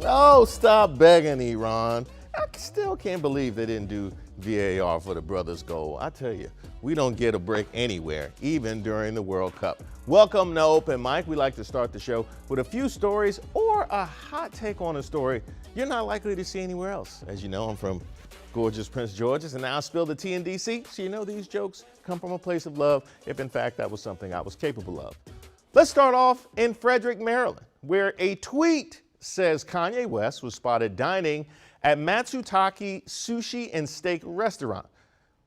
Oh, stop begging, Iran. I still can't believe they didn't do VAR for the brothers' goal. I tell you, we don't get a break anywhere, even during the World Cup. Welcome to Open Mic. We like to start the show with a few stories or a hot take on a story you're not likely to see anywhere else. As you know, I'm from gorgeous Prince George's, and now I spill the tea in D.C., so you know these jokes come from a place of love, if in fact that was something I was capable of. Let's start off in Frederick, Maryland, where a tweet says Kanye West was spotted dining at Matsutake Sushi and Steak Restaurant.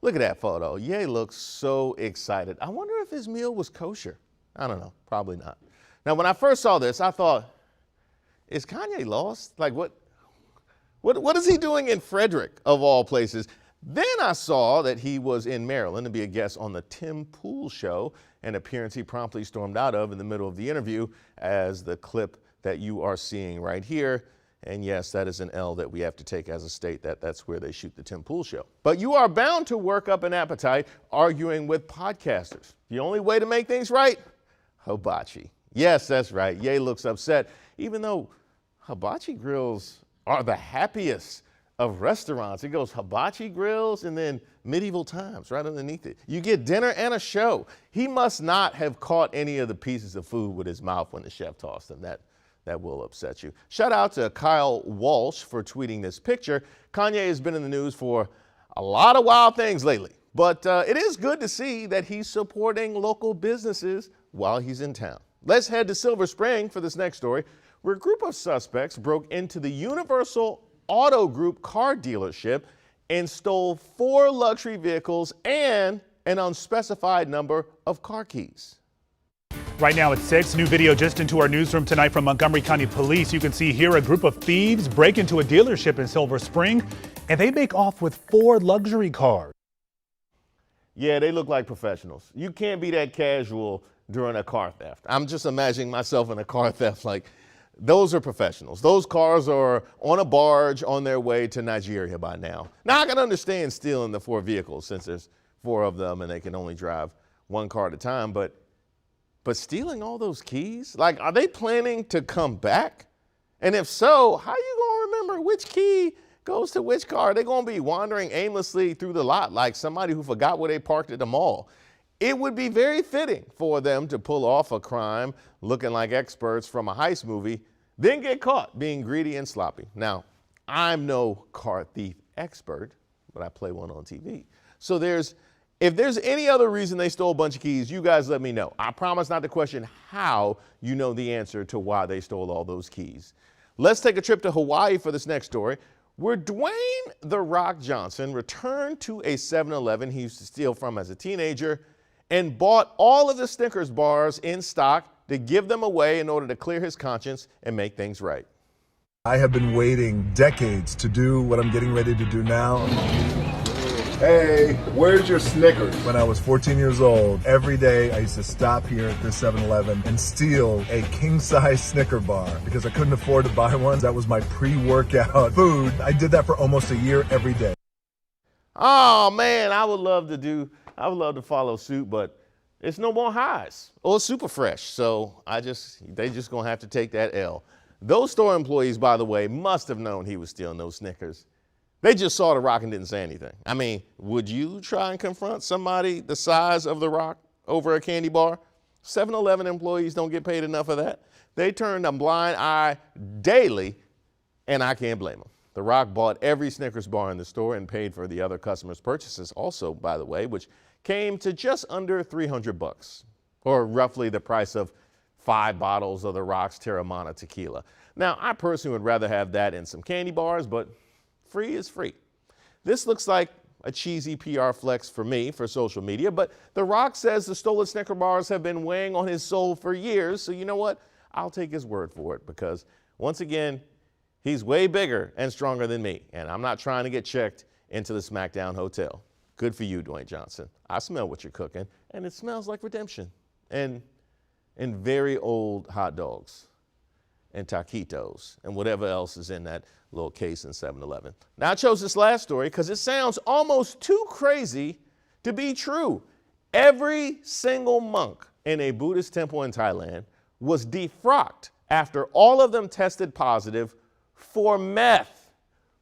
Look at that photo. Ye looks so excited. I wonder if his meal was kosher. I don't know, probably not. Now, when I first saw this, I thought, is Kanye lost? Like, what is he doing in Frederick, of all places? Then I saw that he was in Maryland to be a guest on the Tim Pool Show, an appearance he promptly stormed out of in the middle of the interview, as the clip that you are seeing right here. And yes, that is an L that we have to take as a state, that's where they shoot the Tim Pool Show. But you are bound to work up an appetite arguing with podcasters. The only way to make things right? Hibachi. Yes, that's right. Ye looks upset, even though hibachi grills are the happiest of restaurants. It goes hibachi grills and then medieval times right underneath it. You get dinner and a show. He must not have caught any of the pieces of food with his mouth when the chef tossed them. That will upset you. Shout out to Kyle Walsh for tweeting this picture. Kanye has been in the news for a lot of wild things lately, but it is good to see that he's supporting local businesses while he's in town. Let's head to Silver Spring for this next story, where a group of suspects broke into the Universal Auto Group car dealership and stole 4 luxury vehicles and an unspecified number of car keys. Right now at 6, new video just into our newsroom tonight from Montgomery County Police. You can see here a group of thieves break into a dealership in Silver Spring, and they make off with 4 luxury cars. Yeah, they look like professionals. You can't be that casual during a car theft. I'm just imagining myself in a car theft. Like, those are professionals. Those cars are on a barge on their way to Nigeria by now. Now, I can understand stealing the 4 vehicles since there's 4 of them and they can only drive 1 car at a time, but stealing all those keys? Like, are they planning to come back? And if so, how are you gonna remember which key goes to which car? They're gonna be wandering aimlessly through the lot like somebody who forgot where they parked at the mall. It would be very fitting for them to pull off a crime looking like experts from a heist movie, then get caught being greedy and sloppy. Now, I'm no car thief expert, but I play one on TV. So if there's any other reason they stole a bunch of keys, you guys let me know. I promise not to question how you know the answer to why they stole all those keys. Let's take a trip to Hawaii for this next story, where Dwayne "The Rock" Johnson returned to a 7-Eleven he used to steal from as a teenager and bought all of the Snickers bars in stock to give them away in order to clear his conscience and make things right. I have been waiting decades to do what I'm getting ready to do now. Hey, where's your Snickers? When I was 14 years old, every day I used to stop here at this 7-Eleven and steal a king-size Snicker bar because I couldn't afford to buy one. That was my pre-workout food. I did that for almost a year every day. Oh man, I would love to follow suit, but it's no more highs or super fresh. So they just gonna have to take that L. Those store employees, by the way, must have known he was stealing those Snickers. They just saw The Rock and didn't say anything. I mean, would you try and confront somebody the size of The Rock over a candy bar? 7-Eleven employees don't get paid enough of that. They turn a blind eye daily, and I can't blame them. The Rock bought every Snickers bar in the store and paid for the other customers' purchases also, by the way, which came to just under $300, or roughly the price of 5 bottles of The Rock's Terramana tequila. Now, I personally would rather have that and some candy bars, but free is free. This looks like a cheesy PR flex for me for social media, but The Rock says the stolen Snicker bars have been weighing on his soul for years, so you know what? I'll take his word for it because, once again, he's way bigger and stronger than me, and I'm not trying to get checked into the SmackDown Hotel. Good for you, Dwayne Johnson. I smell what you're cooking, and it smells like redemption and very old hot dogs and taquitos and whatever else is in that little case in 7-Eleven. Now, I chose this last story because it sounds almost too crazy to be true. Every single monk in a Buddhist temple in Thailand was defrocked after all of them tested positive for meth.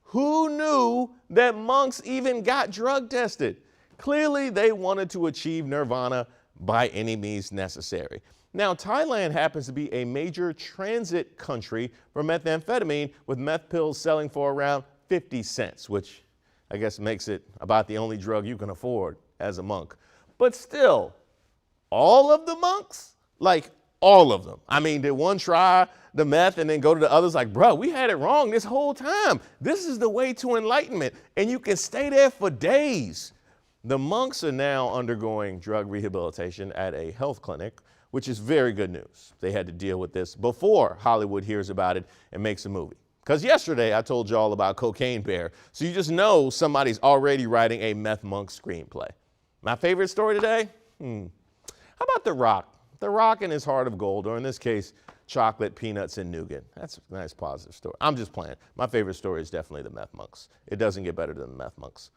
Who knew that monks even got drug tested? Clearly, they wanted to achieve nirvana by any means necessary. Now, Thailand happens to be a major transit country for methamphetamine, with meth pills selling for around 50 cents, which I guess makes it about the only drug you can afford as a monk. But still, all of the monks? Like, all of them. I mean, did one try the meth and then go to the others like, bro, we had it wrong this whole time. This is the way to enlightenment, and you can stay there for days. The monks are now undergoing drug rehabilitation at a health clinic, which is very good news. They had to deal with this before Hollywood hears about it and makes a movie. Because yesterday I told you all about Cocaine Bear, so you just know somebody's already writing a meth monk screenplay. My favorite story today? How about The Rock? The Rock and his heart of gold, or in this case, chocolate, peanuts, and nougat. That's a nice positive story. I'm just playing. My favorite story is definitely the meth monks. It doesn't get better than the meth monks.